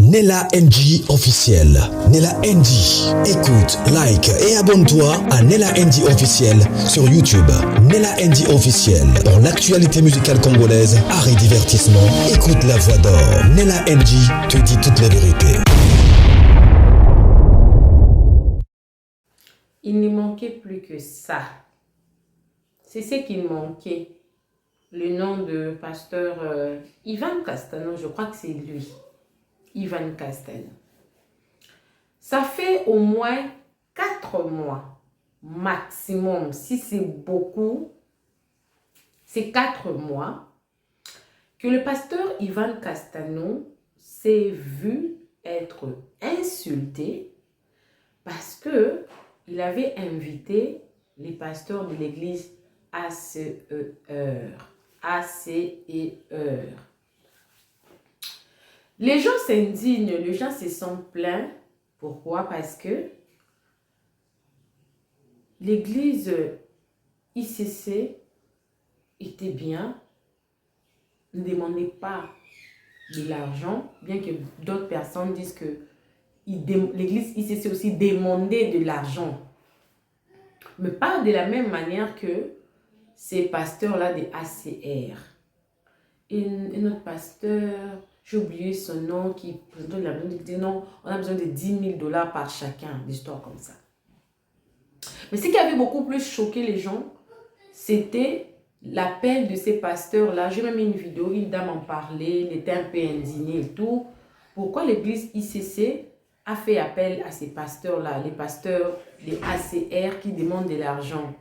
Nella NG officiel. Nella NG. Écoute, like et abonne-toi à Nella NG officiel sur YouTube. Nella NG officiel. Pour l'actualité musicale congolaise, art et divertissement, écoute la voix d'or. Nella NG te dit toute la vérité. Il ne manquait plus que ça. C'est ce qu'il manquait. Le nom de pasteur Ivan Castano, je crois que c'est lui. Ivan Castano. Ça fait au moins 4 mois maximum. Si c'est beaucoup, c'est 4 mois que le pasteur Ivan Castano s'est vu être insulté parce que il avait invité les pasteurs de l'église ACER. Les gens s'indignent, les gens se sentent plaints. Pourquoi? Parce que l'église ICC était bien, ne demandait pas de l'argent, bien que d'autres personnes disent que l'église ICC aussi demandait de l'argent. Mais pas de la même manière que ces pasteurs-là des ACR. Et notre pasteur, j'ai oublié son nom, qui présentait la Bible, dit non, on a besoin de 10 000 $ par chacun, des histoires comme ça. Mais ce qui avait beaucoup plus choqué les gens, c'était l'appel de ces pasteurs-là. J'ai même mis une vidéo, une dame en parlait, elle était un peu indignée et tout. Pourquoi l'église ICC a fait appel à ces pasteurs-là, les pasteurs des ACR qui demandent de l'argent?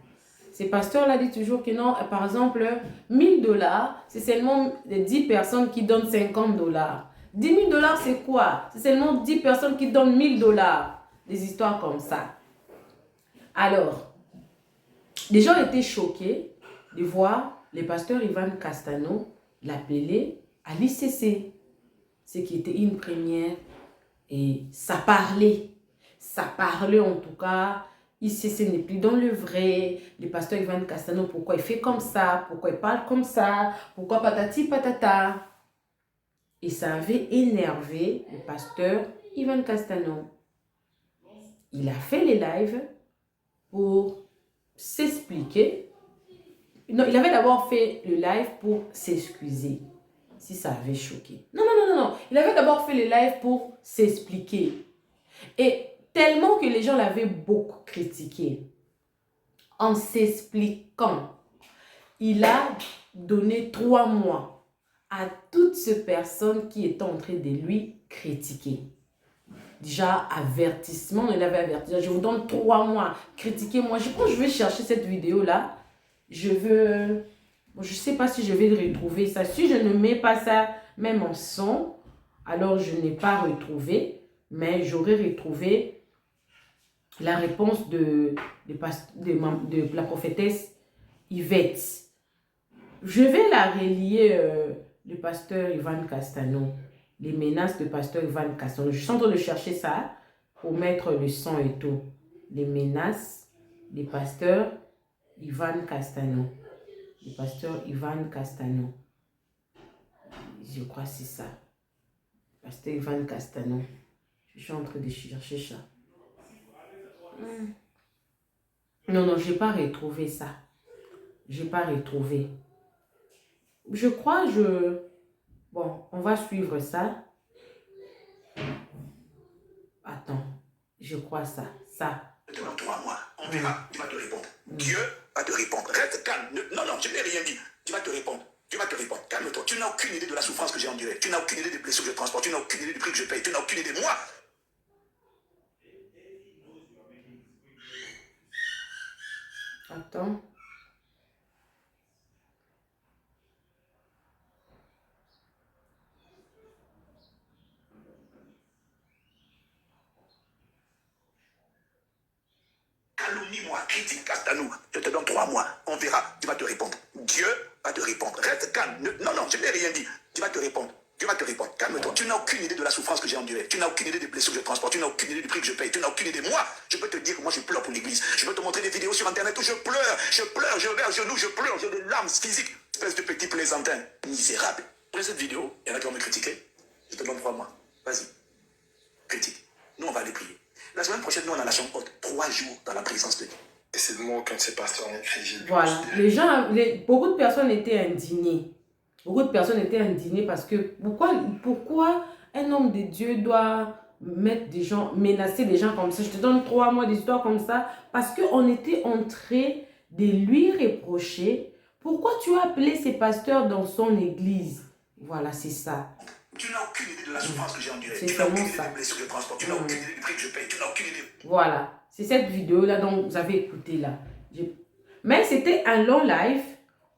Ces pasteurs-là disent toujours que non, par exemple, 1 000 $, c'est seulement 10 personnes qui donnent 50 $. 10 000 $, c'est quoi? C'est seulement 10 personnes qui donnent 1 000 $. Des histoires comme ça. Alors, les gens étaient choqués de voir le pasteur Ivan Castano l'appeler à l'ICC. Ce qui était une première. Et ça parlait. Ça parlait en tout cas. ICC n'est plus dans le vrai. Le pasteur Ivan Castano, pourquoi il fait comme ça? Pourquoi il parle comme ça? Pourquoi patati patata? Et ça avait énervé le pasteur Ivan Castano. Il a fait les lives pour s'expliquer. Non, il avait d'abord fait le live pour s'excuser. Si ça avait choqué. Non. Il avait d'abord fait le live pour s'expliquer. Et tellement que les gens l'avaient beaucoup critiqué. En s'expliquant, il a donné 3 mois à toutes ces personnes qui étaient en train de lui critiquer. Déjà, avertissement, il avait averti. Je vous donne 3 mois. Critiquez-moi. Je pense que je vais chercher cette vidéo-là. Je ne sais pas si je vais retrouver ça. Si je ne mets pas ça, même en son, alors je n'ai pas retrouvé. Mais j'aurais retrouvé la réponse de la prophétesse Yvette. Je vais la relier, le pasteur Ivan Castano. Les menaces de pasteur Ivan Castano. Je suis en train de chercher ça pour mettre le son et tout. Les menaces du pasteur Ivan Castano. Le pasteur Ivan Castano. Je crois que c'est ça. Pasteur Ivan Castano. Je suis en train de chercher ça. Non, je n'ai pas retrouvé ça. Je n'ai pas retrouvé. Je crois, bon, on va suivre ça. Attends, je crois ça. Dans 3 mois, on verra, tu vas te répondre. Dieu va te répondre. Reste calme. Non, je n'ai rien dit. Tu vas te répondre. Calme-toi. Tu n'as aucune idée de la souffrance que j'ai endurée. Tu n'as aucune idée des blessures que je transporte. Tu n'as aucune idée du prix que je paye. Tu n'as aucune idée de moi. Attends. Calomnie-moi, critique Castano. Je te donne 3 mois. On verra, tu vas te répondre. Dieu va te répondre. Reste calme. Non, je n'ai rien dit. Tu vas te répondre. Calme-toi. Tu n'as aucune idée de la souffrance que j'ai endurée. Tu n'as aucune idée des blessures que je transporte. Tu n'as aucune idée du prix que je paye. Tu n'as aucune idée de moi. Je peux te dire que moi je pleure pour l'église. Je peux te montrer des vidéos sur internet où je pleure, je vais à genoux, je pleure, j'ai des larmes physiques. Espèce de petit plaisantin. Misérable. Après cette vidéo, il y en a qui vont me critiquer. Je te donne 3 mois. Vas-y. nous, on va aller prier. La semaine prochaine, nous, on a la chambre haute. 3 jours dans la présence de Dieu. Et c'est de moi quand ces pasteurs en écrit. Voilà. Les gens, beaucoup de personnes étaient indignées. Beaucoup de personnes étaient indignées parce que pourquoi un homme de Dieu doit mettre des gens, menacer des gens comme ça? Je te donne 3 mois d'histoire comme ça parce qu'on était en train de lui reprocher pourquoi tu as appelé ces pasteurs dans son église. Voilà, c'est ça. Tu n'as aucune idée de la souffrance que j'ai endurée. C'est Tu n'as aucune vraiment idée ça. des blessures que je transporte. Tu n'as aucune idée du prix que je paye. Tu n'as aucune idée. Voilà. C'est cette vidéo-là dont vous avez écouté là. Mais c'était un long live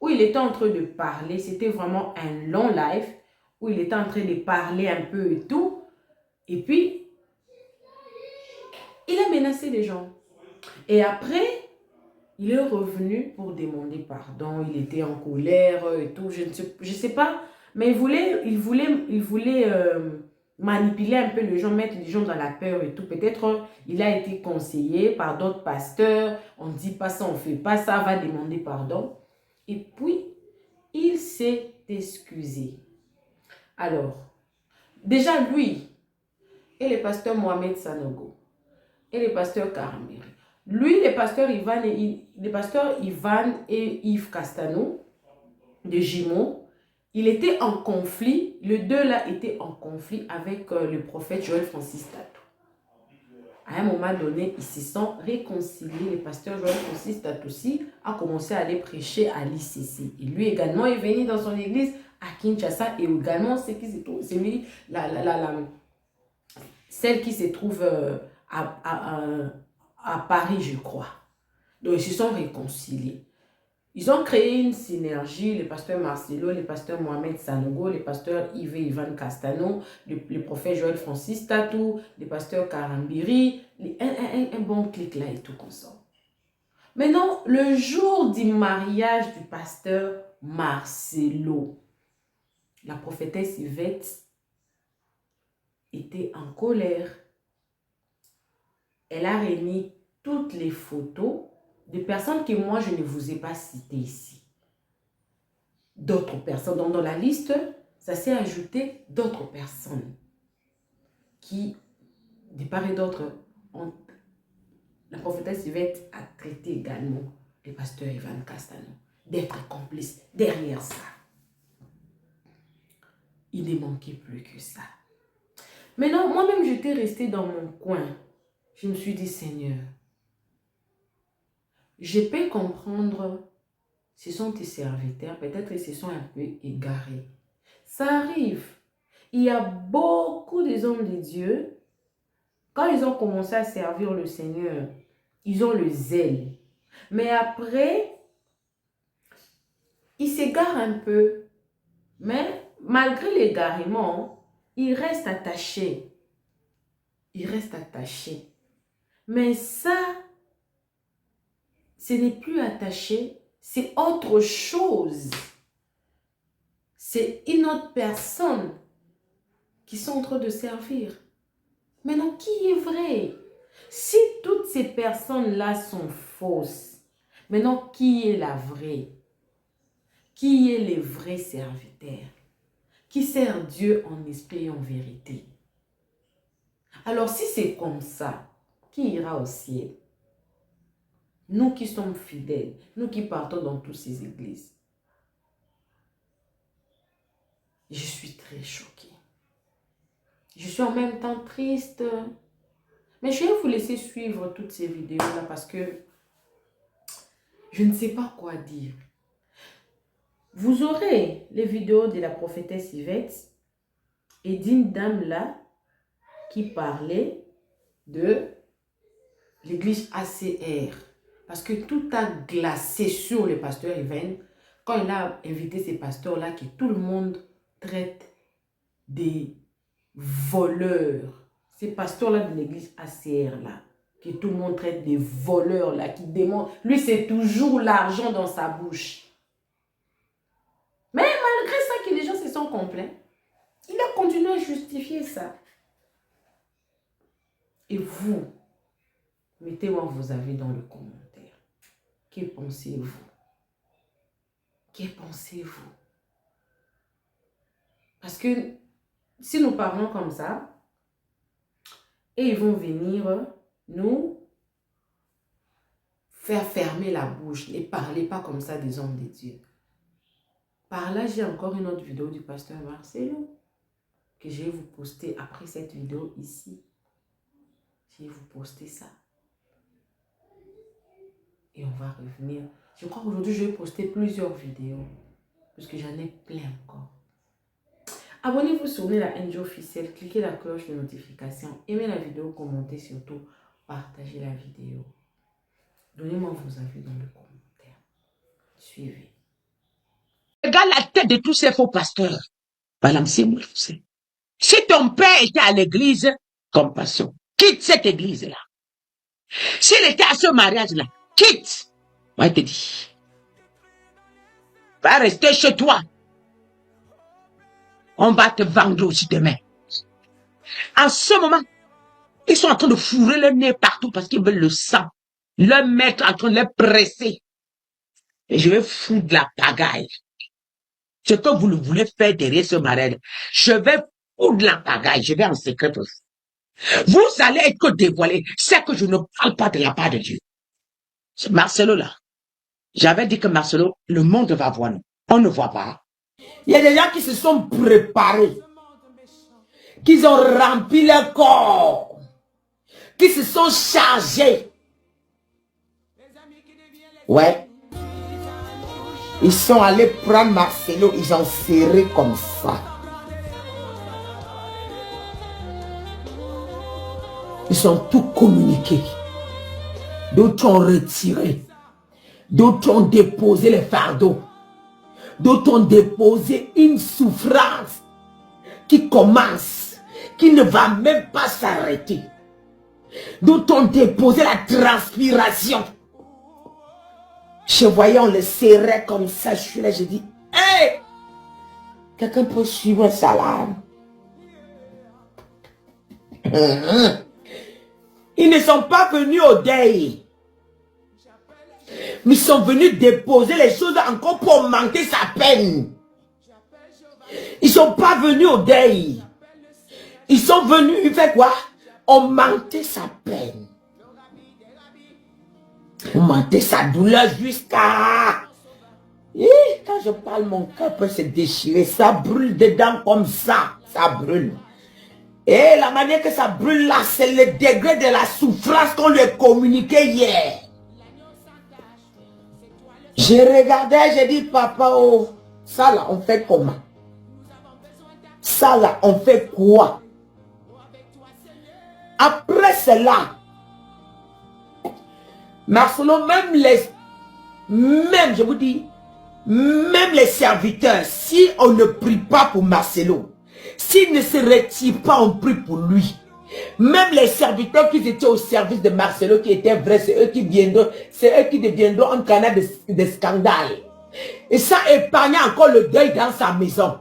où il était en train de parler. C'était vraiment un long live où il était en train de parler un peu et tout. Et puis, il a menacé les gens. Et après, il est revenu pour demander pardon. Il était en colère et tout. Je ne sais pas. Mais il voulait manipuler un peu les gens, mettre les gens dans la peur et tout. Peut-être il a été conseillé par d'autres pasteurs. On ne dit pas ça, on ne fait pas ça, va demander pardon. Et puis, il s'est excusé. Alors, déjà lui et le pasteur Mohamed Sanogo et le pasteur Karambiri. Lui, le pasteur Ivan et Yves Castano de Jimo, il était en conflit, les deux là étaient en conflit avec le prophète Joël Francis Tatou. À un moment donné, ils se sont réconciliés. Le pasteur Joël Francis Tatou aussi a commencé à aller prêcher à l'ICC. Et lui également est venu dans son église à Kinshasa et également c'est lui, celle qui se trouve à Paris, je crois. Donc ils se sont réconciliés. Ils ont créé une synergie, le pasteur Marcelo, le pasteur Mohamed Sanogo, le pasteur Yves et Ivan Castano, le prophète Joël Francis Tatou, le pasteur Karambiri, un bon clic là et tout comme ça. Maintenant, le jour du mariage du pasteur Marcelo, la prophétesse Yvette était en colère. Elle a remis toutes les photos de personnes que moi, je ne vous ai pas citées ici. D'autres personnes. Donc, dans la liste, ça s'est ajouté d'autres personnes qui, de part et d'autre, la prophétesse Yvette a traité également le pasteur Ivan Castano d'être complice derrière ça. Il ne manquait plus que ça. Maintenant, moi-même, j'étais restée dans mon coin. Je me suis dit, Seigneur, je peux comprendre, ce sont tes serviteurs, peut-être ils se sont un peu égarés. Ça arrive. Il y a beaucoup des hommes de Dieu, quand ils ont commencé à servir le Seigneur, ils ont le zèle. Mais après, ils s'égarent un peu. Mais malgré l'égarement, ils restent attachés. Ils restent attachés. Mais ça, ce n'est plus attaché, c'est autre chose. C'est une autre personne qui sont en train de servir. Maintenant, qui est vrai? Si toutes ces personnes-là sont fausses, maintenant, qui est la vraie? Qui est les vrais serviteurs? Qui sert Dieu en esprit et en vérité? Alors, si c'est comme ça, qui ira au ciel? Nous qui sommes fidèles, nous qui partons dans toutes ces églises. Je suis très choquée. Je suis en même temps triste. Mais je vais vous laisser suivre toutes ces vidéos-là parce que je ne sais pas quoi dire. Vous aurez les vidéos de la prophétesse Yvette et d'une dame là qui parlait de l'église ACR. Parce que tout a glacé sur le pasteur Ivan quand il a invité ces pasteurs-là que tout le monde traite des voleurs. Ces pasteurs-là de l'église ACR-là, que tout le monde traite des voleurs-là, qui demandent. Lui, c'est toujours l'argent dans sa bouche. Mais malgré ça, que les gens se sont complaints, il a continué à justifier ça. Et vous, mettez-moi vos avis dans le commentaire. Que pensez-vous? Que pensez-vous? Parce que si nous parlons comme ça, Et ils vont venir nous faire fermer la bouche. Ne parlez pas comme ça des hommes de Dieu. Par là, j'ai encore une autre vidéo du pasteur Marcelo que je vais vous poster après cette vidéo ici. Je vais vous poster ça. Et on va revenir. Je crois qu'aujourd'hui, je vais poster plusieurs vidéos. Parce que j'en ai plein encore. Abonnez-vous sur Nella NG officiel. Cliquez la cloche de notification. Aimez la vidéo, commentez surtout. Partagez la vidéo. Donnez-moi vos avis dans les commentaires. Suivez. Regarde la tête de tous ces faux pasteurs. Balancez-moi. Si ton père était à l'église, compassion, quitte cette église-là. S'il était à ce mariage-là, quitte. Moi, je te dis. Va rester chez toi. On va te vendre aussi demain. En ce moment, ils sont en train de fourrer le nez partout parce qu'ils veulent le sang. Le mettre en train de le presser. Et je vais foutre la pagaille. Ce que vous voulez faire derrière ce mariage, je vais foutre la pagaille. Je vais en secret pour vous. Vous allez être dévoilé. C'est que je ne parle pas de la part de Dieu. Ce Marcelo-là. J'avais dit que Marcelo, le monde va voir nous. On ne voit pas. Il y a des gens qui se sont préparés, qui ont rempli leur corps, qui se sont chargés. Ouais. Ils sont allés prendre Marcelo, ils ont serré comme ça. Ils ont tout communiqué. D'autres ont retiré. D'autres ont déposé les fardeaux. D'autres ont déposé une souffrance qui commence, qui ne va même pas s'arrêter. D'autres ont déposé la transpiration. Je voyais, on le serrait comme ça. Je suis là, je dis, hé, quelqu'un peut suivre ça là. Ils ne sont pas venus au deuil. Mais ils sont venus déposer les choses encore pour augmenter sa peine. Ils ne sont pas venus au deuil. Ils sont venus, ils font quoi? Augmenter sa peine. Augmenter sa douleur jusqu'à... Quand je parle, mon cœur peut se déchirer. Ça brûle dedans comme ça. Ça brûle. Et la manière que ça brûle là, c'est le degré de la souffrance qu'on lui a communiqué hier. J'ai regardé, j'ai dit, papa, oh, ça là, on fait comment? Ça là, on fait quoi? Après cela, Marcelo, même, je vous dis, même les serviteurs, si on ne prie pas pour Marcelo, s'il ne se retire pas, on prie pour lui. Même les serviteurs qui étaient au service de Marcelo, qui étaient vrais, c'est eux qui deviendront un canal de scandale. Et ça épargne encore le deuil dans sa maison.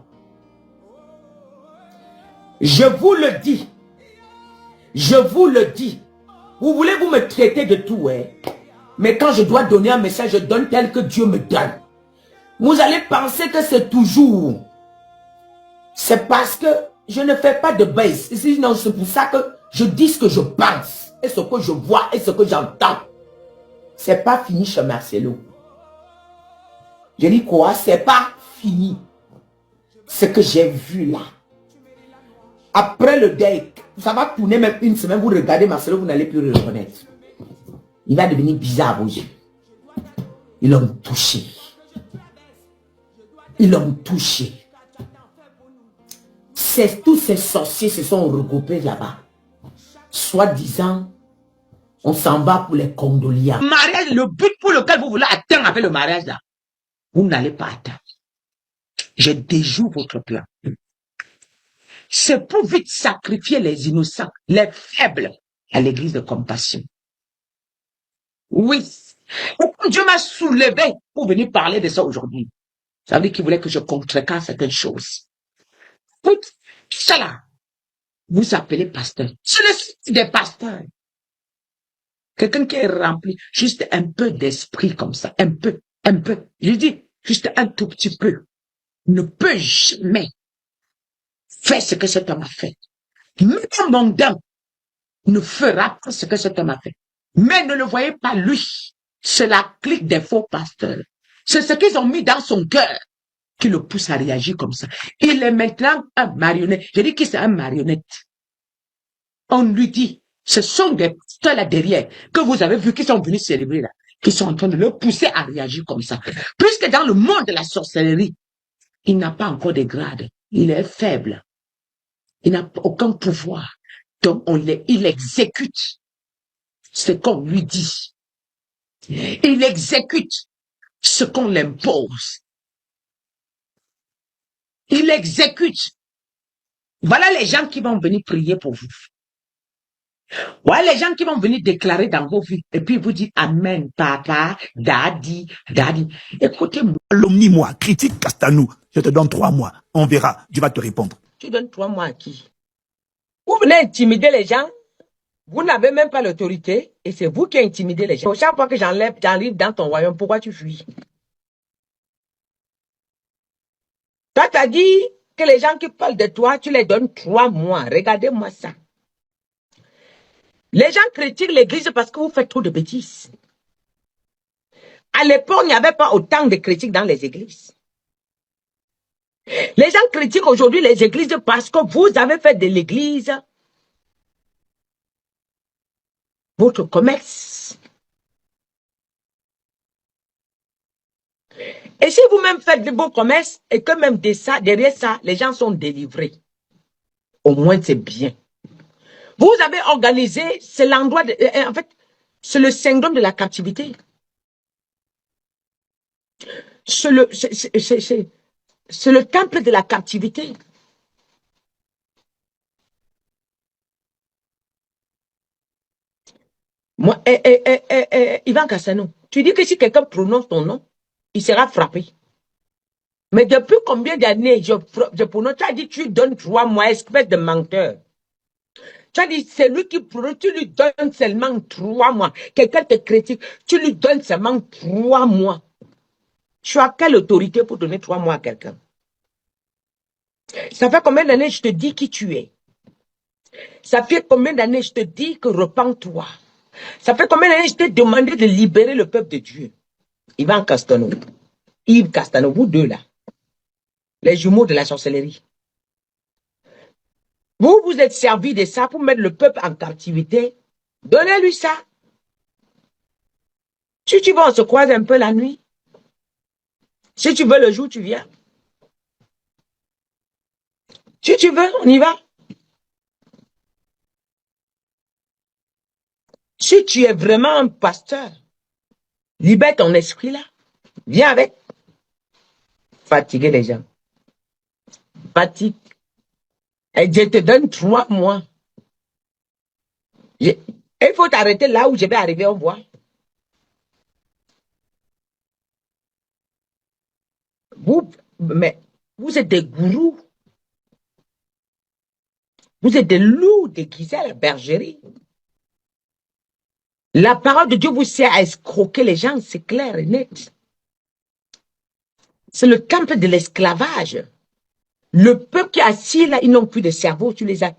Je vous le dis. Je vous le dis. Vous voulez vous me traiter de tout, hein? Mais quand je dois donner un message, je donne tel que Dieu me donne. Vous allez penser que c'est toujours. C'est parce que je ne fais pas de base. Non, c'est pour ça que je dis ce que je pense. Et ce que je vois et ce que j'entends. C'est pas fini chez Marcelo. Je dis quoi? C'est pas fini. Ce que j'ai vu là. Après le deuil, ça va tourner même une semaine. Vous regardez Marcelo, vous n'allez plus le reconnaître. Il va devenir bizarre aux yeux. Ils l'ont touché. Ils l'ont touché. Tous ces sorciers se sont regroupés là-bas. Soi-disant, on s'en va pour les condoléances. Mariage, le but pour lequel vous voulez atteindre avec le mariage là, vous n'allez pas atteindre. Je déjoue votre plan. C'est pour vite sacrifier les innocents, les faibles à l'église de compassion. Oui. Dieu m'a soulevé pour venir parler de ça aujourd'hui. Ça veut dire qu'il voulait que je contrecarre certaines choses. Tout ça là, vous appelez pasteur. C'est le style des pasteurs. Quelqu'un qui est rempli, juste un peu d'esprit comme ça, un peu. Je dis, juste un tout petit peu. Ne peut jamais faire ce que cet homme a fait. Même mon dent, ne fera pas ce que cet homme a fait. Mais ne le voyez pas lui. C'est la clique des faux pasteurs. C'est ce qu'ils ont mis dans son cœur qui le pousse à réagir comme ça. Il est maintenant un marionnette. Je dis que c'est un marionnette. On lui dit, ce sont des pasteurs là derrière que vous avez vu qui sont venus célébrer là, qui sont en train de le pousser à réagir comme ça. Puisque dans le monde de la sorcellerie, il n'a pas encore de grade. Il est faible. Il n'a aucun pouvoir. Donc, il exécute ce qu'on lui dit. Il exécute ce qu'on l'impose. Il exécute. Voilà les gens qui vont venir prier pour vous. Voilà les gens qui vont venir déclarer dans vos vies. Et puis vous dites Amen, papa, daddy, daddy. Écoutez-moi. Calomnie-moi, critique Castanou. Je te donne 3 mois. On verra. Dieu va te répondre. Tu donnes 3 mois à qui? Vous venez intimider les gens. Vous n'avez même pas l'autorité. Et c'est vous qui intimidez les gens. Chaque fois que j'arrive dans ton royaume, pourquoi tu fuis? Toi, tu as dit que les gens qui parlent de toi, tu les donnes 3 mois. Regardez-moi ça. Les gens critiquent l'église parce que vous faites trop de bêtises. À l'époque, il n'y avait pas autant de critiques dans les églises. Les gens critiquent aujourd'hui les églises parce que vous avez fait de l'église votre commerce. Et si vous-même faites de beaux commerces et que même derrière ça, les gens sont délivrés, au moins c'est bien. Vous avez organisé, c'est l'endroit, en fait, c'est le syndrome de la captivité. C'est le temple de la captivité. Moi, Ivan Cassano, tu dis que si quelqu'un prononce ton nom, il sera frappé. Mais depuis combien d'années je prononce, tu as dit tu donnes 3 mois, espèce de menteur. Tu as dit c'est lui qui prononce, tu lui donnes seulement 3 mois. Quelqu'un te critique, tu lui donnes seulement 3 mois. Tu as quelle autorité pour donner 3 mois à quelqu'un? Ça fait combien d'années je te dis qui tu es? Ça fait combien d'années je te dis que repens-toi? Ça fait combien d'années je t'ai demandé de libérer le peuple de Dieu? Ivan Castano, Yves Castano, vous deux là, les jumeaux de la sorcellerie. Vous vous êtes servi de ça pour mettre le peuple en captivité. Donnez-lui ça. Si tu veux, on se croise un peu la nuit. Si tu veux, le jour, tu viens. Si tu veux, on y va. Si tu es vraiment un pasteur, libère ton esprit là. Viens avec. Fatiguer les gens. Fatigue. Et je te donne 3 mois. Il faut t'arrêter là où je vais arriver, on voit. Vous êtes des gourous. Vous êtes des loups déguisés à la bergerie. La parole de Dieu vous sert à escroquer les gens, c'est clair et net. C'est le temple de l'esclavage. Le peuple qui est assis là, ils n'ont plus de cerveau, tu les as.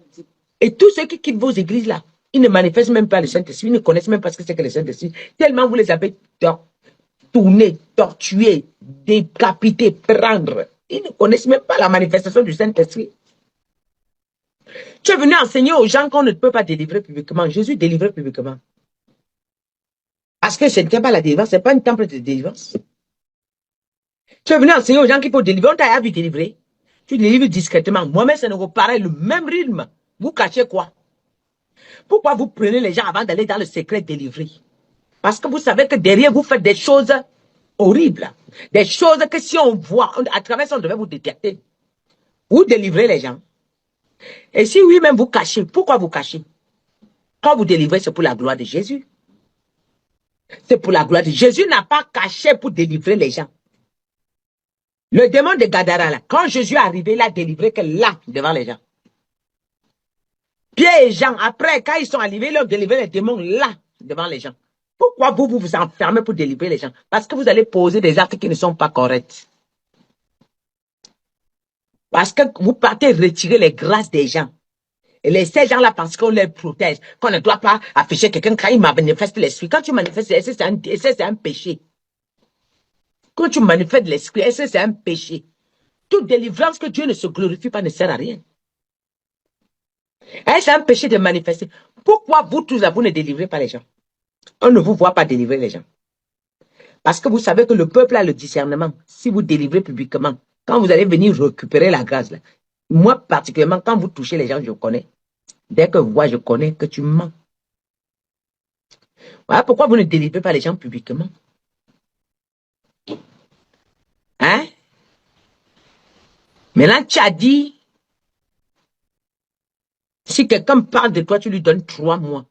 Et tous ceux qui quittent vos églises là, ils ne manifestent même pas le Saint-Esprit, ils ne connaissent même pas ce que c'est que le Saint-Esprit. Tellement vous les avez tournés, tortués, décapités, prendre. Ils ne connaissent même pas la manifestation du Saint-Esprit. Tu es venu enseigner aux gens qu'on ne peut pas délivrer publiquement. Jésus délivrait publiquement. Parce que ce n'était pas la délivrance, ce n'est pas un temple de délivrance. Tu es venu enseigner aux gens qu'il faut délivrer, on t'a vu délivrer. Tu délivres discrètement. Moi-même, ça ne vous paraît le même rythme. Vous cachez quoi? Pourquoi vous prenez les gens avant d'aller dans le secret délivrer? Parce que vous savez que derrière, vous faites des choses horribles. Des choses que si on voit, à travers ça, on devait vous détecter. Vous délivrez les gens. Et si oui, même vous cachez, pourquoi vous cachez? Quand vous délivrez, c'est pour la gloire de Jésus. C'est pour la gloire de Jésus. Jésus n'a pas caché pour délivrer les gens. Le démon de Gadara, là, quand Jésus est arrivé, il a délivré que là, devant les gens. Pierre et Jean, après, quand ils sont arrivés, ils ont délivré les démons là, devant les gens. Pourquoi vous vous enfermez pour délivrer les gens? Parce que vous allez poser des actes qui ne sont pas corrects. Parce que vous partez retirer les grâces des gens. Et ces gens-là pensent qu'on les protège, qu'on ne doit pas afficher quelqu'un quand il manifeste l'esprit. Quand tu manifestes l'esprit, c'est un péché. Quand tu manifestes l'esprit, c'est un péché. Toute délivrance que Dieu ne se glorifie pas ne sert à rien. C'est un péché de manifester. Pourquoi vous tous, vous ne délivrez pas les gens? On ne vous voit pas délivrer les gens. Parce que vous savez que le peuple a le discernement. Si vous délivrez publiquement, quand vous allez venir récupérer la grâce, là, moi particulièrement, quand vous touchez les gens, je connais. Dès que moi, je connais que tu mens. Voilà pourquoi vous ne délivrez pas les gens publiquement. Hein? Maintenant, tu as dit, si quelqu'un parle de toi, tu lui donnes 3 mois.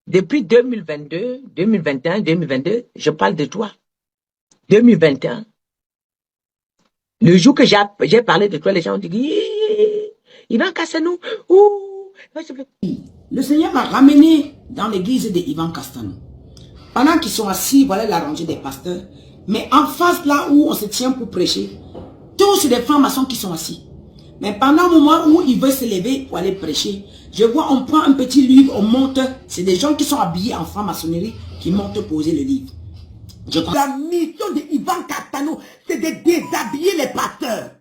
Depuis 2022, 2021, 2022, je parle de toi. 2021. Le jour que j'ai parlé de toi, les gens ont dit, Ivan Castanou, Le Seigneur m'a ramené dans l'église de Ivan Castanou. Pendant qu'ils sont assis, voilà la rangée des pasteurs. Mais en face, là où on se tient pour prêcher, tous des francs-maçons qui sont assis. Mais pendant le moment où il veut se lever pour aller prêcher, je vois, on prend un petit livre, on monte. C'est des gens qui sont habillés en franc-maçonnerie qui montent poser le livre. La mission de Ivan Castanou, c'est de déshabiller les pasteurs.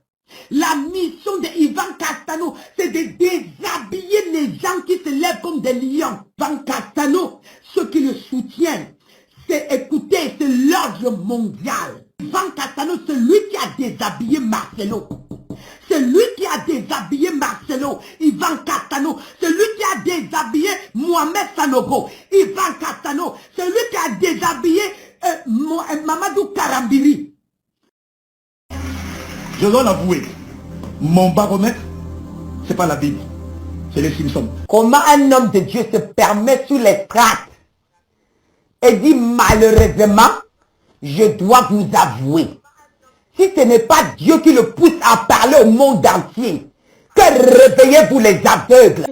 La mission de Ivan Castanou, c'est de déshabiller les gens qui se lèvent comme des lions. Ivan Castanou, ceux qui le soutiennent, c'est écouter, c'est l'ordre mondial. Ivan Castanou, c'est lui qui a déshabillé Marcelo. C'est lui qui a déshabillé Marcelo. Ivan Castanou, c'est lui qui a déshabillé Mohamed Sanogo. Ivan Castanou, c'est lui qui a déshabillé Mamadou Karambiri. Je dois l'avouer, mon baromètre, c'est pas la Bible, c'est les Simpsons. Comment un homme de Dieu se permet sur les tracts et dit malheureusement, je dois vous avouer, si ce n'est pas Dieu qui le pousse à parler au monde entier, que réveillez-vous les aveugles.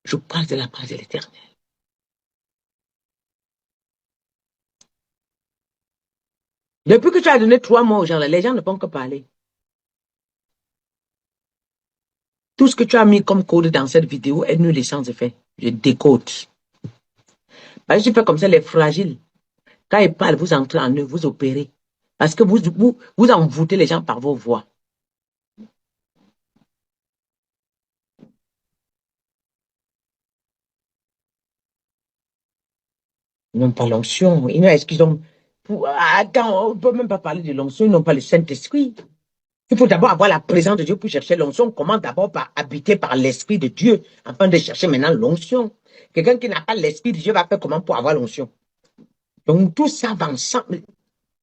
je parle de la grâce de l'Éternel. Depuis que tu as donné 3 mois aux gens, les gens ne font que parler. Tout ce que tu as mis comme code dans cette vidéo est nul et sans effet. Je décode. Parce que je fais comme ça, les fragiles. Quand ils parlent, vous entrez en eux, vous opérez. Parce que vous envoûtez les gens par vos voix. Ils n'ont pas l'onction. Est-ce qu'ils ont... Attends, on ne peut même pas parler de l'onction, ils n'ont pas le Saint-Esprit. Il faut d'abord avoir la présence de Dieu pour chercher l'onction. On commence d'abord par habiter par l'Esprit de Dieu, afin de chercher maintenant l'onction. Quelqu'un qui n'a pas l'Esprit de Dieu va faire comment pour avoir l'onction? Donc tout ça va ensemble.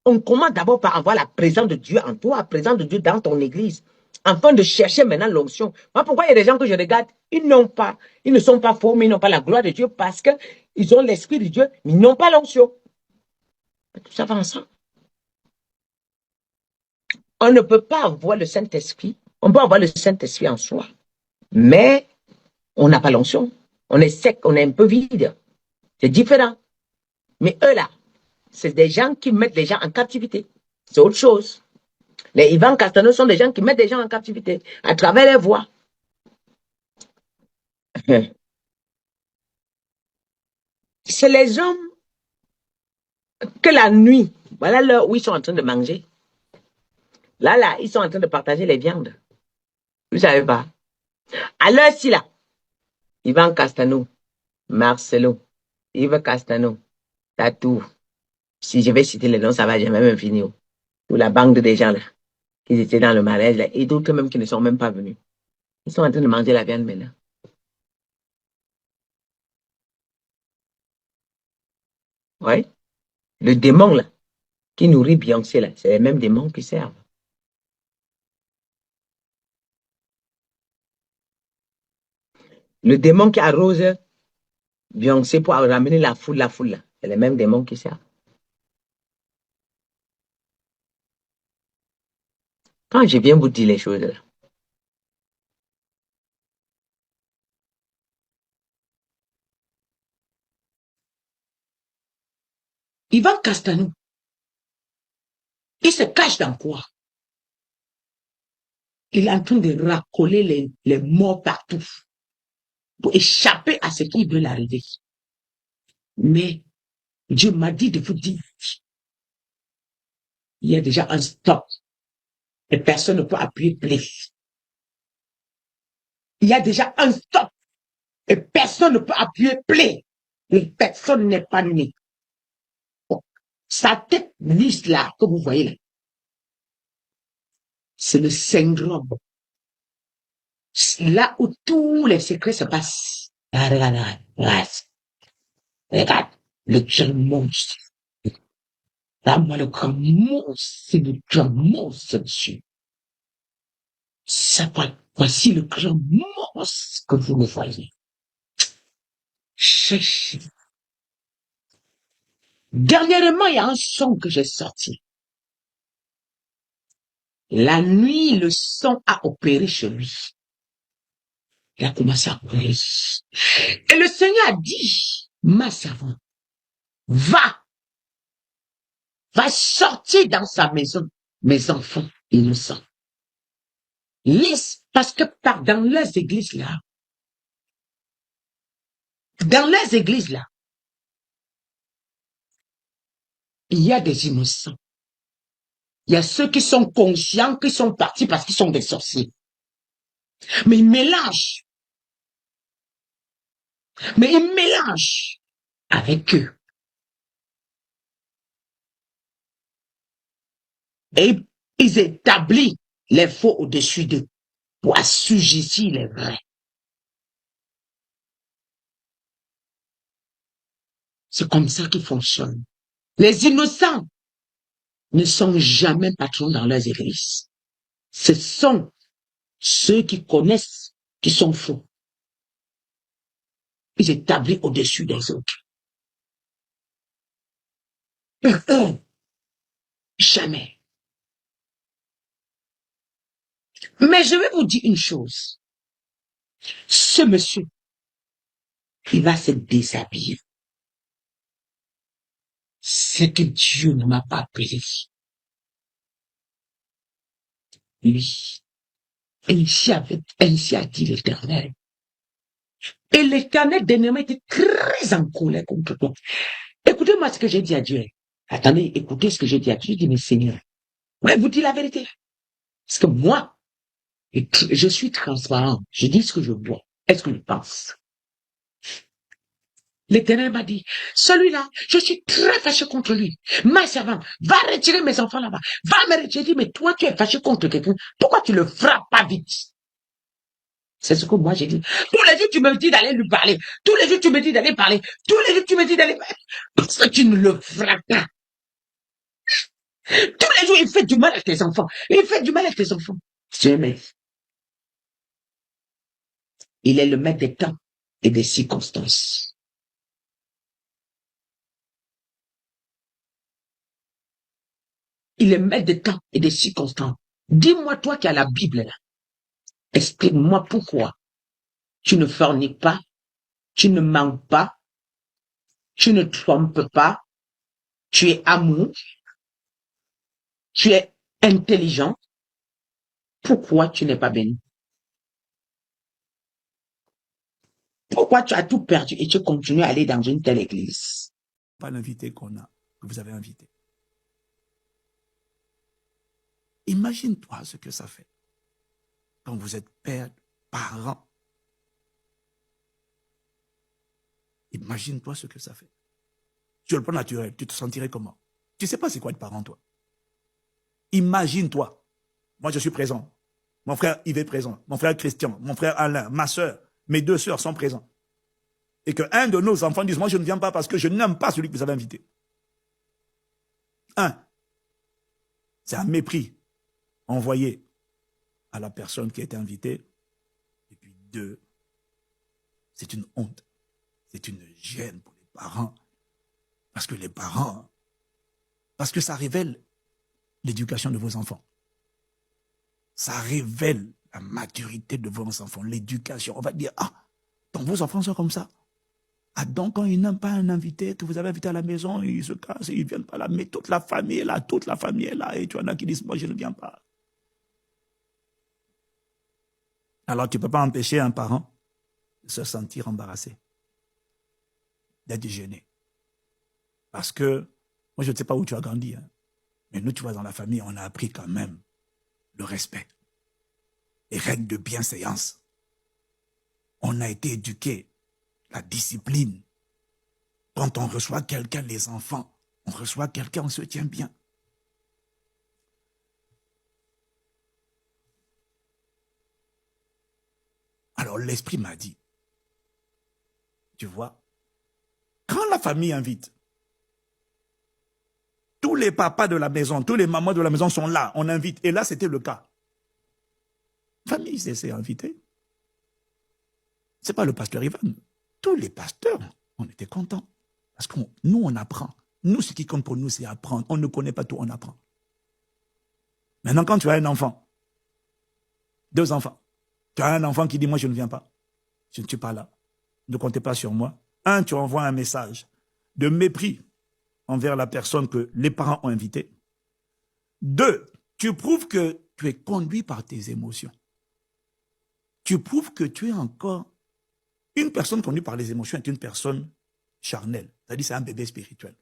On commence d'abord par avoir la présence de Dieu en toi, la présence de Dieu dans ton église, afin de chercher maintenant l'onction. Moi, pourquoi il y a des gens que je regarde, ils ne sont pas faux, mais ils n'ont pas la gloire de Dieu parce qu'ils ont l'Esprit de Dieu, mais ils n'ont pas l'onction. Tout ça va ensemble. On ne peut pas avoir le Saint-Esprit. On peut avoir le Saint-Esprit en soi, mais on n'a pas l'onction. On est sec, on est un peu vide. C'est différent. Mais eux là, c'est des gens qui mettent les gens en captivité. C'est autre chose. Les Ivan Castanou sont des gens qui mettent des gens en captivité à travers les voix. C'est les hommes que la nuit, voilà l'heure où ils sont en train de manger. Là, ils sont en train de partager les viandes. Vous savez pas. À l'heure-ci, là, Ivan Castanou, Marcelo, Yves Castanou, Tatou. Si je vais citer les noms, ça va jamais me finir. Ou la bande des gens, là, qui étaient dans le mariage, là, et d'autres même qui ne sont même pas venus. Ils sont en train de manger la viande maintenant. Oui. Le démon, là, qui nourrit Beyoncé, là, c'est les mêmes démons qui servent. Le démon qui arrose Beyoncé pour ramener la foule, là, c'est les mêmes démons qui servent. Quand je viens vous dire les choses, là, Ivan Castanou, il se cache dans quoi? Il est en train de racoler les morts partout pour échapper à ce qui veut l'arriver. Mais Dieu m'a dit de vous dire, il y a déjà un stop et personne ne peut appuyer play. Il y a déjà un stop et personne ne peut appuyer play. Et personne n'est pas né. Sa tête lisse là, que vous voyez là, c'est le syndrome. Là où tous les secrets se passent. Regarde, regarde, le grand monstre. Là, moi, le grand monstre, c'est le grand monstre, monsieur. Voici le grand monstre que vous me voyez. Cherchez. Dernièrement, il y a un son que j'ai sorti. La nuit, le son a opéré chez lui. Il a commencé à opérer. Et le Seigneur a dit, ma servante, va sortir dans sa maison, mes enfants innocents. Laisse, parce que dans leurs églises là, il y a des innocents. Il y a ceux qui sont conscients qu'ils sont partis parce qu'ils sont des sorciers. Mais ils mélangent. Avec eux. Et ils établissent les faux au-dessus d'eux pour assujettir les vrais. C'est comme ça qu'ils fonctionnent. Les innocents ne sont jamais patrons dans leurs églises. Ce sont ceux qui connaissent, qui sont faux. Ils établissent au-dessus des autres. Jamais. Mais je vais vous dire une chose. Ce monsieur, il va se déshabiller. C'est que Dieu ne m'a pas appelé. Oui. Ainsi a dit l'Éternel. Et l'Éternel dernièrement était très en colère contre toi. Écoutez-moi ce que j'ai dit à Dieu. Attendez, écoutez ce que j'ai dit à Dieu. Je dis, mais Seigneur, ouais, vous dites la vérité. Parce que moi, je suis transparent. Je dis ce que je vois. Est-ce que je pense? L'Éternel m'a dit, celui-là, je suis très fâché contre lui. Ma servante, va retirer mes enfants là-bas. Va me retirer. J'ai dit, mais toi, tu es fâché contre quelqu'un. Pourquoi tu le frappes pas vite? C'est ce que moi j'ai dit. Tous les jours, tu me dis d'aller lui parler. Tous les jours, tu me dis d'aller parler. Tous les jours, tu me dis d'aller parler. Parce que tu ne le frappes pas. Tous les jours, il fait du mal à tes enfants. Il fait du mal à tes enfants. Jamais. Il est le maître des temps et des circonstances. Il est maître des temps et des circonstances. Dis-moi, toi qui as la Bible là, explique-moi pourquoi tu ne forniques pas, tu ne mens pas, tu ne trompes pas, tu es amour, tu es intelligent. Pourquoi tu n'es pas béni? Pourquoi tu as tout perdu et tu continues à aller dans une telle église? Pas l'invité que vous avez invité. Imagine-toi ce que ça fait quand vous êtes père, parent. Imagine-toi ce que ça fait. Sur le plan naturel, tu te sentirais comment? Tu ne sais pas c'est quoi être parent, toi. Imagine-toi. Moi, je suis présent. Mon frère Yves est présent. Mon frère Christian, mon frère Alain, ma soeur, mes deux sœurs sont présents. Et qu'un de nos enfants dise, moi, je ne viens pas parce que je n'aime pas celui que vous avez invité. Un, c'est un mépris envoyé à la personne qui a été invitée. Et puis deux, c'est une honte. C'est une gêne pour les parents. Parce que les parents, parce que ça révèle l'éducation de vos enfants. Ça révèle la maturité de vos enfants, l'éducation. On va dire, ah, donc vos enfants sont comme ça. Ah, donc quand ils n'aiment pas un invité que vous avez invité à la maison, ils se cassent, ils ne viennent pas là. Mais toute la famille est là, et tu en as qui disent, moi je ne viens pas. Alors, tu ne peux pas empêcher un parent de se sentir embarrassé, d'être gêné. Parce que, moi, je ne sais pas où tu as grandi, hein, mais nous, tu vois, dans la famille, on a appris quand même le respect, les règles de bienséance. On a été éduqués, la discipline. Quand on reçoit quelqu'un, les enfants, on reçoit quelqu'un, on se tient bien. Alors l'esprit m'a dit, tu vois, quand la famille invite, tous les papas de la maison, tous les mamans de la maison sont là, on invite. Et là, c'était le cas. La famille s'est invitée. Ce n'est pas le pasteur Ivan. Tous les pasteurs, on était contents. Parce que nous, on apprend. Nous, ce qui compte pour nous, c'est apprendre. On ne connaît pas tout, on apprend. Maintenant, quand tu as un enfant, 2 enfants, tu as un enfant qui dit, moi, je ne viens pas. Je ne suis pas là. Ne comptez pas sur moi. 1, tu envoies un message de mépris envers la personne que les parents ont invitée. 2, tu prouves que tu es conduit par tes émotions. Tu prouves que tu es encore... Une personne conduite par les émotions est une personne charnelle. C'est-à-dire c'est un bébé spirituel.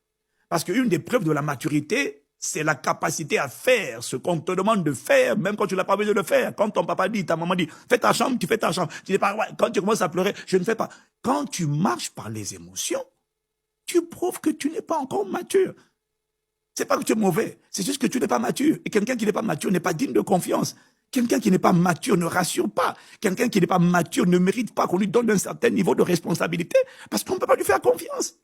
Parce qu'une des preuves de la maturité, c'est la capacité à faire ce qu'on te demande de faire, même quand tu n'as pas besoin de le faire. Quand ton papa dit, ta maman dit, fais ta chambre, tu fais ta chambre. Tu dis pas, ouais, quand tu commences à pleurer, je ne fais pas. Quand tu marches par les émotions, tu prouves que tu n'es pas encore mature. C'est pas que tu es mauvais, c'est juste que tu n'es pas mature. Et quelqu'un qui n'est pas mature n'est pas digne de confiance. Quelqu'un qui n'est pas mature ne rassure pas. Quelqu'un qui n'est pas mature ne mérite pas qu'on lui donne un certain niveau de responsabilité parce qu'on ne peut pas lui faire confiance.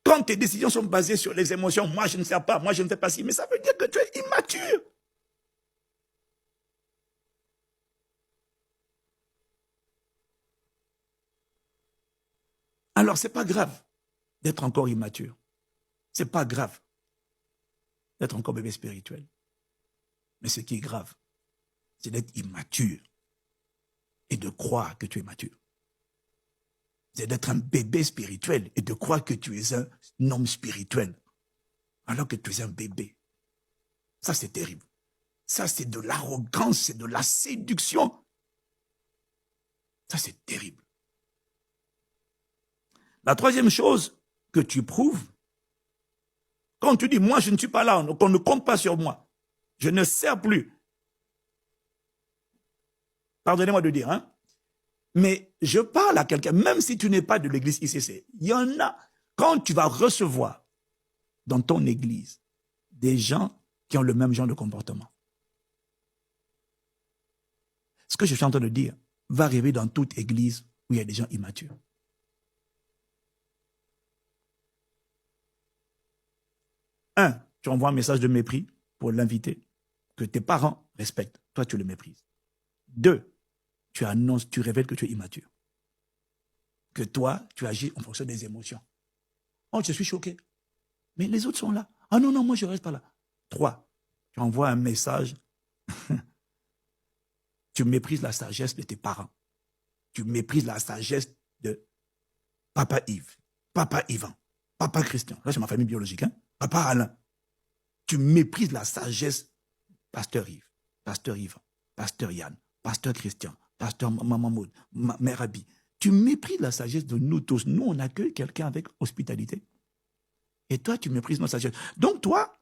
Quand tes décisions sont basées sur les émotions, moi je ne sais pas, moi je ne fais pas ci, mais ça veut dire que tu es immature. Alors c'est pas grave d'être encore immature. C'est pas grave d'être encore bébé spirituel. Mais ce qui est grave, c'est d'être immature et de croire que tu es mature. C'est d'être un bébé spirituel et de croire que tu es un homme spirituel alors que tu es un bébé. Ça, c'est terrible. Ça, c'est de l'arrogance, c'est de la séduction. Ça, c'est terrible. La troisième chose que tu prouves, quand tu dis, moi, je ne suis pas là, qu'on ne compte pas sur moi, je ne sers plus. Pardonnez-moi de dire, hein. Mais je parle à quelqu'un, même si tu n'es pas de l'église ICC, il y en a, quand tu vas recevoir dans ton église des gens qui ont le même genre de comportement. Ce que je suis en train de dire va arriver dans toute église où il y a des gens immatures. Un, tu envoies un message de mépris pour l'inviter, que tes parents respectent. Toi, tu le méprises. 2, tu annonces, tu révèles que tu es immature. Que toi, tu agis en fonction des émotions. Oh, je suis choqué. Mais les autres sont là. Ah non, non, moi, je ne reste pas là. 3, tu envoies un message. Tu méprises la sagesse de tes parents. Tu méprises la sagesse de Papa Yves, Papa Ivan, Papa Christian. Là, c'est ma famille biologique. Hein? Papa Alain. Tu méprises la sagesse Pasteur Yves, Pasteur Ivan, Pasteur Yann, Pasteur Christian, Pasteur Maman Maud, Mère Abi. Tu méprises la sagesse de nous tous. Nous, on accueille quelqu'un avec hospitalité. Et toi, tu méprises notre sagesse. Donc, toi,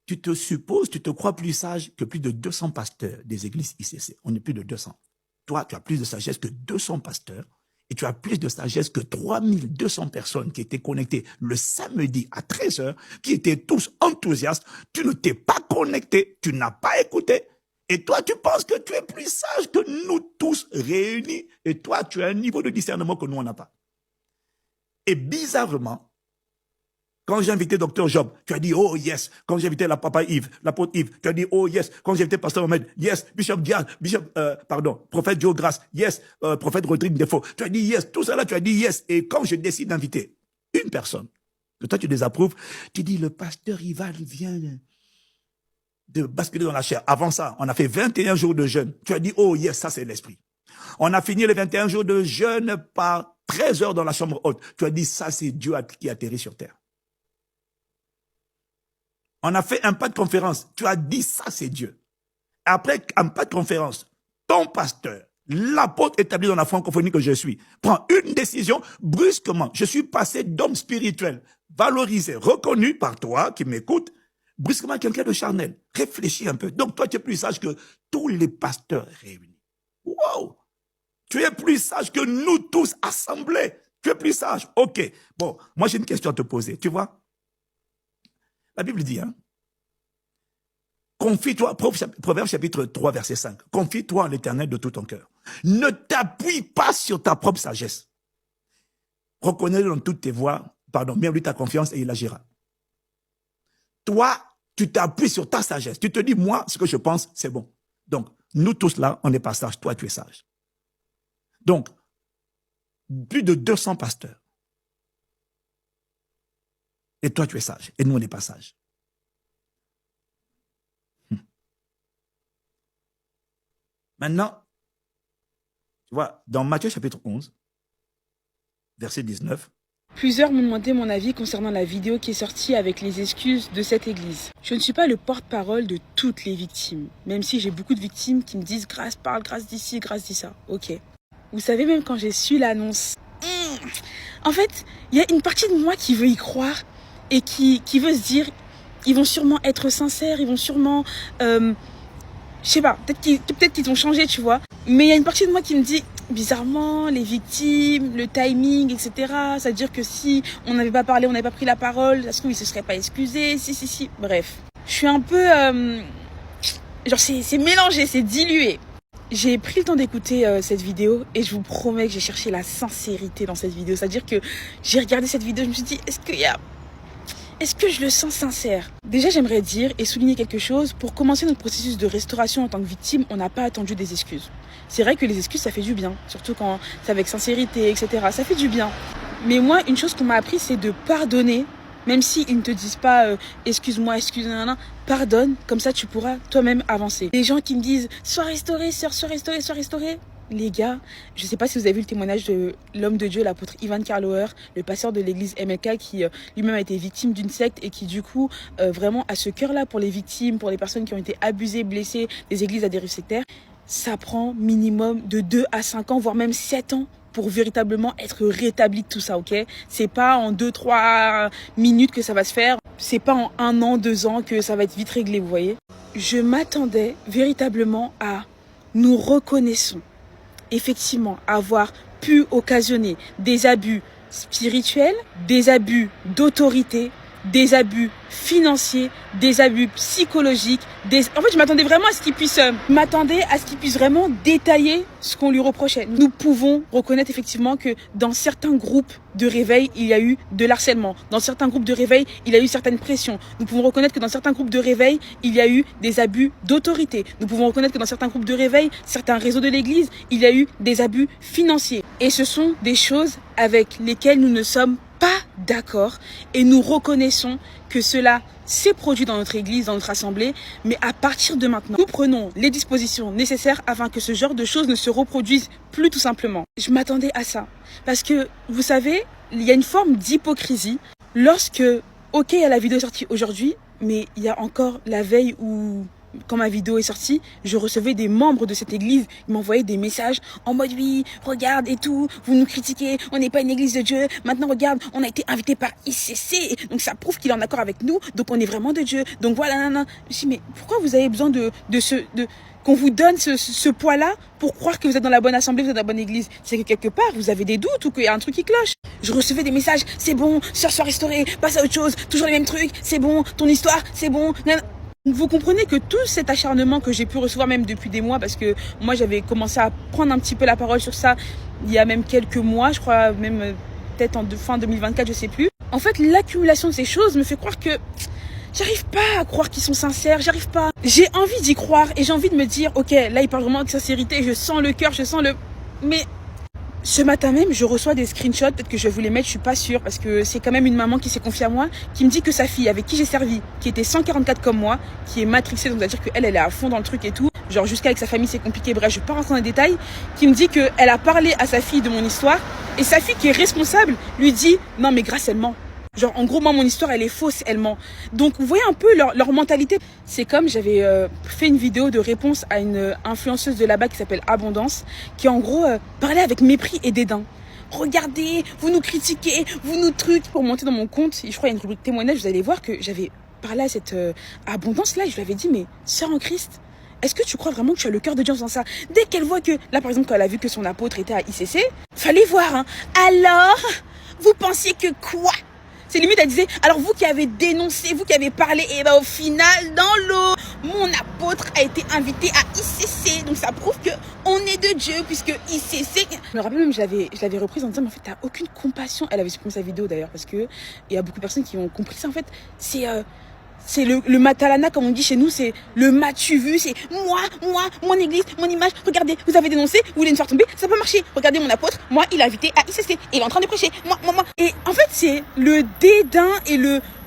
tu te supposes, tu te crois plus sage que plus de 200 pasteurs des églises ICC. On est plus de 200. Toi, tu as plus de sagesse que 200 pasteurs. Et tu as plus de sagesse que 3200 personnes qui étaient connectées le samedi à 13h, qui étaient tous enthousiastes. Tu ne t'es pas connecté, tu n'as pas écouté. Et toi, tu penses que tu es plus sage que nous tous réunis. Et toi, tu as un niveau de discernement que nous, on n'a pas. Et bizarrement, quand j'ai invité Dr Job, tu as dit, oh yes. Quand j'ai invité la Papa Yves, l'apôtre Yves, tu as dit, oh yes. Quand j'ai invité Pasteur Mohamed, yes. Prophète Joe Grace, yes. Prophète Rodrigue Defo, tu as dit yes. Tout ça là, tu as dit yes. Et quand je décide d'inviter une personne, que toi tu désapprouves, tu dis, le pasteur Ivan vient de basculer dans la chair. Avant ça, on a fait 21 jours de jeûne. Tu as dit, oh yes, ça c'est l'esprit. On a fini les 21 jours de jeûne par 13 heures dans la chambre haute. Tu as dit, ça c'est Dieu qui atterrit sur terre. On a fait un pas de conférence. Tu as dit, ça c'est Dieu. Après, en pas de conférence, ton pasteur, l'apôtre établi dans la francophonie que je suis, prend une décision brusquement. Je suis passé d'homme spirituel, valorisé, reconnu par toi qui m'écoute, brusquement quelqu'un de charnel. Réfléchis un peu. Donc toi, tu es plus sage que tous les pasteurs réunis. Wow! Tu es plus sage que nous tous assemblés. Tu es plus sage. Ok. Bon, moi j'ai une question à te poser. Tu vois? La Bible dit, hein? Confie-toi, Proverbe chapitre 3, verset 5. Confie-toi en l'Éternel de tout ton cœur. Ne t'appuie pas sur ta propre sagesse. Reconnais-le dans toutes tes voies. Pardon, mets-lui ta confiance et il agira. Toi, tu t'appuies sur ta sagesse. Tu te dis, moi, ce que je pense, c'est bon. Donc, nous tous là, on n'est pas sages. Toi, tu es sage. Donc, plus de 200 pasteurs. Et toi, tu es sage. Et nous, on n'est pas sages. Maintenant, tu vois, dans Matthieu chapitre 11, verset 19, plusieurs m'ont demandé mon avis concernant la vidéo qui est sortie avec les excuses de cette église. Je ne suis pas le porte-parole de toutes les victimes, même si j'ai beaucoup de victimes qui me disent « Grâce parle, grâce d'ici, grâce dit ça ». Ok. Vous savez, même quand j'ai su l'annonce, en fait, il y a une partie de moi qui veut y croire et qui veut se dire « Ils vont sûrement être sincères, ils vont sûrement... je sais pas, peut-être qu'ils ont changé, tu vois. Mais il y a une partie de moi qui me dit, bizarrement, les victimes, le timing, etc. Ça veut dire que si on n'avait pas parlé, on n'avait pas pris la parole, ça se trouve, ils se seraient pas excusés, si. Bref. Je suis un peu... genre, c'est mélangé, c'est dilué. J'ai pris le temps d'écouter cette vidéo et je vous promets que j'ai cherché la sincérité dans cette vidéo. C'est-à-dire que j'ai regardé cette vidéo, je me suis dit, est-ce que je le sens sincère? Déjà, j'aimerais dire et souligner quelque chose. Pour commencer notre processus de restauration en tant que victime, on n'a pas attendu des excuses. C'est vrai que les excuses, ça fait du bien. Surtout quand c'est avec sincérité, etc. Ça fait du bien. Mais moi, une chose qu'on m'a appris, c'est de pardonner. Même s'ils ne te disent pas excuse-moi, excuse-moi, pardonne. Comme ça, tu pourras toi-même avancer. Les gens qui me disent sois restauré, sœur, sois restauré. Les gars, je ne sais pas si vous avez vu le témoignage de l'homme de Dieu, l'apôtre Ivan Karlauer, le pasteur de l'église MLK qui lui-même a été victime d'une secte et qui du coup vraiment a ce cœur-là pour les victimes, pour les personnes qui ont été abusées, blessées des églises à dérive sectaire. Ça prend minimum de 2 à 5 ans, voire même 7 ans pour véritablement être rétabli de tout ça, ok? C'est pas en 2-3 minutes que ça va se faire, c'est pas en 1 an, 2 ans que ça va être vite réglé, vous voyez? Je m'attendais véritablement à nous reconnaissons effectivement avoir pu occasionner des abus spirituels, des abus d'autorité, des abus financiers, des abus psychologiques. En fait, je m'attendais vraiment à ce qu'il puisse vraiment détailler ce qu'on lui reprochait. Nous pouvons reconnaître effectivement que dans certains groupes de réveil, il y a eu de l'harcèlement. Dans certains groupes de réveil, il y a eu certaines pressions. Nous pouvons reconnaître que dans certains groupes de réveil, il y a eu des abus d'autorité. Nous pouvons reconnaître que dans certains groupes de réveil, certains réseaux de l'église, il y a eu des abus financiers. Et ce sont des choses avec lesquelles nous ne sommes pas d'accord et nous reconnaissons que cela s'est produit dans notre église, dans notre assemblée, mais à partir de maintenant, nous prenons les dispositions nécessaires afin que ce genre de choses ne se reproduisent plus tout simplement. Je m'attendais à ça parce que, vous savez, il y a une forme d'hypocrisie lorsque, ok, il y a la vidéo sortie aujourd'hui, mais il y a encore la veille où... Quand ma vidéo est sortie, je recevais des membres de cette église, ils m'envoyaient des messages en mode oui, regarde et tout, vous nous critiquez, on n'est pas une église de Dieu, maintenant regarde, on a été invité par ICC, donc ça prouve qu'il est en accord avec nous, donc on est vraiment de Dieu, donc voilà, nanana. Je me suis dit, mais pourquoi vous avez besoin qu'on vous donne ce poids-là pour croire que vous êtes dans la bonne assemblée, vous êtes dans la bonne église? C'est que quelque part, vous avez des doutes ou qu'il y a un truc qui cloche. Je recevais des messages, c'est bon, sœur, sois restaurée, passe à autre chose, toujours les mêmes trucs, c'est bon, ton histoire, c'est bon, nanana. Vous comprenez que tout cet acharnement que j'ai pu recevoir même depuis des mois, parce que moi j'avais commencé à prendre un petit peu la parole sur ça il y a même quelques mois, je crois même peut-être en fin 2024, je sais plus. En fait, l'accumulation de ces choses me fait croire que j'arrive pas à croire qu'ils sont sincères, j'arrive pas. J'ai envie d'y croire et j'ai envie de me dire, ok, là il parle vraiment de sincérité, je sens le cœur, je sens le... Mais... Ce matin même, je reçois des screenshots, peut-être que je vais vous les mettre, je suis pas sûre, parce que c'est quand même une maman qui s'est confiée à moi, qui me dit que sa fille, avec qui j'ai servi, qui était 144 comme moi, qui est matrixée, donc c'est-à-dire qu'elle est à fond dans le truc et tout, genre jusqu'à avec sa famille c'est compliqué, bref, je vais pas rentrer dans les détails, qui me dit qu'elle a parlé à sa fille de mon histoire, et sa fille qui est responsable lui dit, non mais Grâce elle ment. Genre, en gros, moi, mon histoire, elle est fausse, elle ment. Donc, vous voyez un peu leur mentalité. C'est comme j'avais fait une vidéo de réponse à une influenceuse de là-bas qui s'appelle Abondance, qui en gros parlait avec mépris et dédain. Regardez, vous nous critiquez, vous nous trucs. Pour monter dans mon compte, je crois qu'il y a une rubrique témoignage, vous allez voir que j'avais parlé à cette Abondance-là et je lui avais dit, mais sœur en Christ, est-ce que tu crois vraiment que tu as le cœur de Dieu en faisant ça? Dès qu'elle voit que, là par exemple, quand elle a vu que son apôtre était à ICC, fallait voir, hein. Alors, vous pensiez que quoi? C'est limite, elle disait, alors vous qui avez dénoncé, vous qui avez parlé, et ben au final, dans l'eau, mon apôtre a été invité à ICC. Donc ça prouve que on est de Dieu, puisque ICC... Je me rappelle même, je l'avais reprise en disant, mais en fait, t'as aucune compassion. Elle avait supprimé sa vidéo d'ailleurs, parce que il y a beaucoup de personnes qui ont compris ça. En fait, c'est le matalana, comme on dit chez nous, c'est le m'as-tu vu, c'est moi, mon église, mon image, regardez, vous avez dénoncé, vous voulez me faire tomber, ça peut marcher. Regardez mon apôtre, moi, il est invité à ICC, et il est en train de prêcher, moi. Et en fait, c'est le dédain et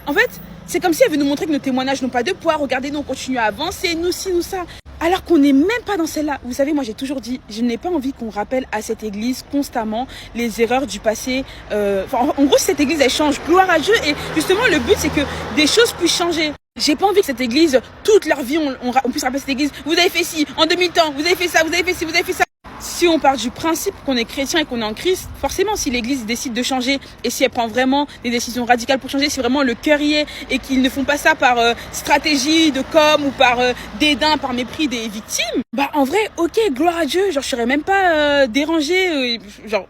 en fait, c'est comme si elle veut nous montrer que nos témoignages n'ont pas de poids, regardez, nous, on continue à avancer, nous ci, nous ça. Alors qu'on n'est même pas dans celle-là. Vous savez, moi j'ai toujours dit, je n'ai pas envie qu'on rappelle à cette église constamment les erreurs du passé. En gros, cette église, elle change. Gloire à Dieu. Et justement, le but, c'est que des choses puissent changer. J'ai pas envie que cette église, toute leur vie, on puisse rappeler cette église. Vous avez fait ci, en 2000 ans, vous avez fait ça, vous avez fait ci, vous avez fait ça. Si on part du principe qu'on est chrétien et qu'on est en Christ, forcément, si l'église décide de changer et si elle prend vraiment des décisions radicales pour changer, si vraiment le cœur y est et qu'ils ne font pas ça par stratégie de com ou par dédain, par mépris des victimes, bah en vrai, ok, gloire à Dieu, genre je serais même pas dérangée, genre,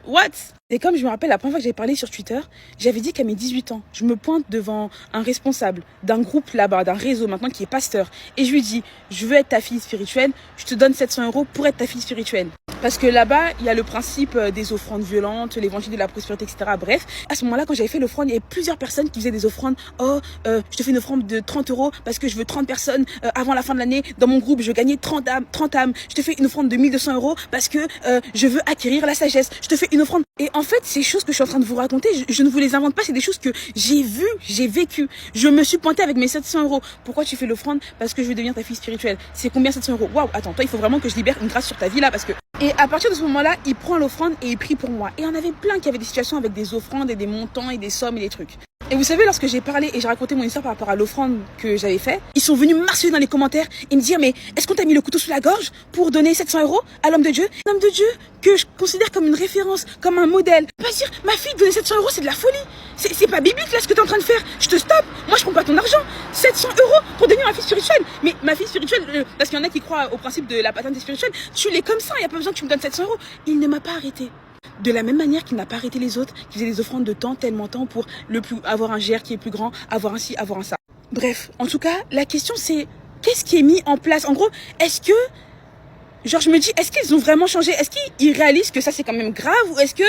what? C'est comme je me rappelle la première fois que j'avais parlé sur Twitter, j'avais dit qu'à mes 18 ans, je me pointe devant un responsable d'un groupe là-bas, d'un réseau maintenant qui est pasteur. Et je lui dis, je veux être ta fille spirituelle, je te donne 700 € pour être ta fille spirituelle. Parce que là-bas, il y a le principe des offrandes violentes, l'évangile de la prospérité, etc. Bref, à ce moment-là, quand j'avais fait l'offrande, il y avait plusieurs personnes qui faisaient des offrandes. Oh, je te fais une offrande de 30 € parce que je veux 30 personnes avant la fin de l'année. Dans mon groupe, je veux gagner 30 âmes. Je te fais une offrande de 1200 € parce que je veux acquérir la sagesse. Je te fais une offrande. Et en fait, ces choses que je suis en train de vous raconter, je ne vous les invente pas. C'est des choses que j'ai vues, j'ai vécues. Je me suis pointée avec mes 700 €. Pourquoi tu fais l'offrande? Parce que je veux devenir ta fille spirituelle. C'est combien 700 €? Waouh, attends, toi, il faut vraiment que je libère une grâce sur ta vie là parce que... Et à partir de ce moment-là, il prend l'offrande et il prie pour moi. Et on avait plein qui avaient des situations avec des offrandes et des montants et des sommes et des trucs. Et vous savez, lorsque j'ai parlé et j'ai raconté mon histoire par rapport à l'offrande que j'avais fait, ils sont venus m'harceler dans les commentaires et me dire, mais est-ce qu'on t'a mis le couteau sous la gorge pour donner 700 € à l'homme de Dieu? L'homme de Dieu que je considère comme une référence, comme un modèle. Pas dire, ma fille, donner 700 €, c'est de la folie. C'est pas biblique là ce que t'es en train de faire. Je te stoppe. Moi, je prends pas ton argent. 700 € pour devenir ma fille spirituelle. Mais ma fille spirituelle, parce qu'il y en a qui croient au principe de la paternité spirituelle, tu l'es comme ça. Il n'y a pas besoin que tu me donnes 700 €. Il ne m'a pas arrêté. De la même manière qu'il n'a pas arrêté les autres, qui faisaient des offrandes de temps, tellement temps pour avoir un GR qui est plus grand, avoir un ci, avoir un ça. Bref, en tout cas, la question c'est, qu'est-ce qui est mis en place? En gros, est-ce que, genre je me dis, est-ce qu'ils ont vraiment changé? Est-ce qu'ils réalisent que ça c'est quand même grave? Ou est-ce que,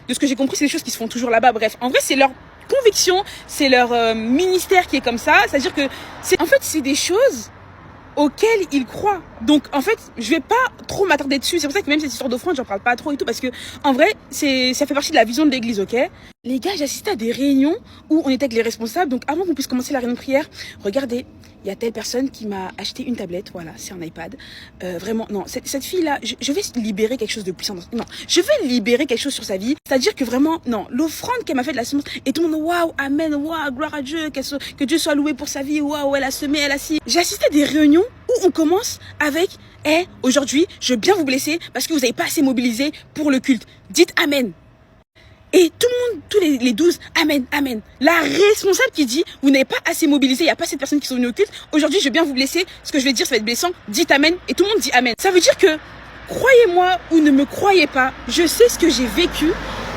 de ce que j'ai compris, c'est des choses qui se font toujours là-bas? Bref, en vrai c'est leur conviction, c'est leur ministère qui est comme ça. C'est-à-dire que, en fait c'est des choses auxquels ils croient. Donc en fait, je vais pas trop m'attarder dessus. C'est pour ça que même cette histoire d'offrande, j'en parle pas trop et tout, parce que en vrai, ça fait partie de la vision de l'église, ok? Les gars, j'ai assisté à des réunions où on était avec les responsables. Donc avant qu'on puisse commencer la réunion de prière, regardez, il y a telle personne qui m'a acheté une tablette, voilà, c'est un iPad. Vraiment, non, cette fille-là, je vais libérer quelque chose de puissant. Non, je vais libérer quelque chose sur sa vie. C'est-à-dire que vraiment, non, l'offrande qu'elle m'a fait de la semence, et tout le monde, waouh, amen, waouh, gloire à Dieu, que Dieu soit loué pour sa vie, waouh, elle a semé, elle a si. J'ai assisté à des réunions où on commence avec, aujourd'hui, je veux bien vous blesser parce que vous n'avez pas assez mobilisé pour le culte. Dites amen. Et tout le monde, tous les 12, amen, amen. La responsable qui dit, vous n'avez pas assez mobilisé, il n'y a pas assez de personnes qui sont venues au culte. Aujourd'hui, je vais bien vous blesser. Ce que je vais dire, ça va être blessant. Dites amen. Et tout le monde dit amen. Ça veut dire que, croyez-moi ou ne me croyez pas, je sais ce que j'ai vécu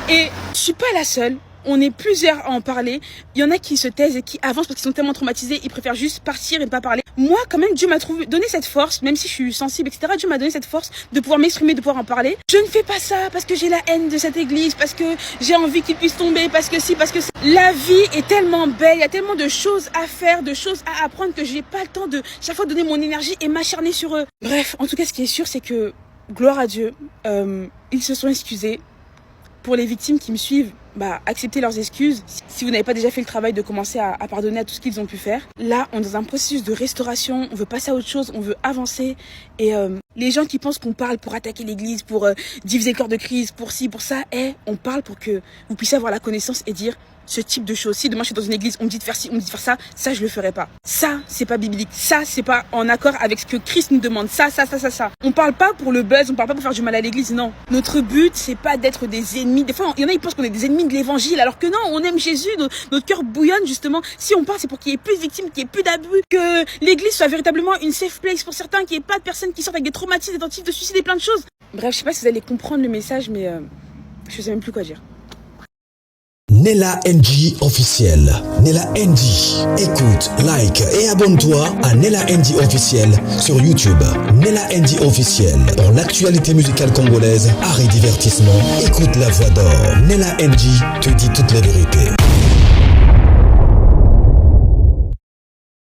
et je suis pas la seule. On est plusieurs à en parler. Il y en a qui se taisent et qui avancent parce qu'ils sont tellement traumatisés, ils préfèrent juste partir et ne pas parler. Moi, quand même, Dieu m'a donné cette force, même si je suis sensible, etc. Dieu m'a donné cette force de pouvoir m'exprimer, de pouvoir en parler. Je ne fais pas ça parce que j'ai la haine de cette église, parce que j'ai envie qu'ils puissent tomber, parce que si, parce que ça. La vie est tellement belle, il y a tellement de choses à faire, de choses à apprendre que j'ai pas le temps de chaque fois donner mon énergie et m'acharner sur eux. Bref, en tout cas, ce qui est sûr, c'est que, gloire à Dieu, ils se sont excusés. Pour les victimes qui me suivent, acceptez leurs excuses. Si vous n'avez pas déjà fait le travail de commencer à pardonner à tout ce qu'ils ont pu faire. Là, on est dans un processus de restauration, on veut passer à autre chose, on veut avancer. Et Les gens qui pensent qu'on parle pour attaquer l'église, pour diviser le corps de Christ, pour ci, pour ça, on parle pour que vous puissiez avoir la connaissance et dire ce type de choses. Si demain je suis dans une église, on me dit de faire ci, on me dit de faire ça je le ferai pas. Ça, c'est pas biblique. Ça, c'est pas en accord avec ce que Christ nous demande. Ça. On parle pas pour le buzz, on parle pas pour faire du mal à l'église, non. Notre but, c'est pas d'être des ennemis. Des fois, il y en a, ils pensent qu'on est des ennemis de l'évangile, alors que non, on aime Jésus, notre cœur bouillonne, justement. Si on parle, c'est pour qu'il y ait plus de victimes, qu'il y ait plus d'abus, que l'église soit véritablement une safe place pour certains, qu'il y ait pas de personnes qui sortent avec des traumatismes, des tentatives de suicide et plein de choses. Bref, je sais pas si vous allez comprendre le message, mais je sais même plus quoi dire. Nella NG officiel. Nella NG. Écoute, like et abonne-toi à Nella NG officiel sur YouTube. Nella NG officiel. Pour l'actualité musicale congolaise, art et divertissement, écoute la voix d'or. Nella NG te dit toutes les vérités.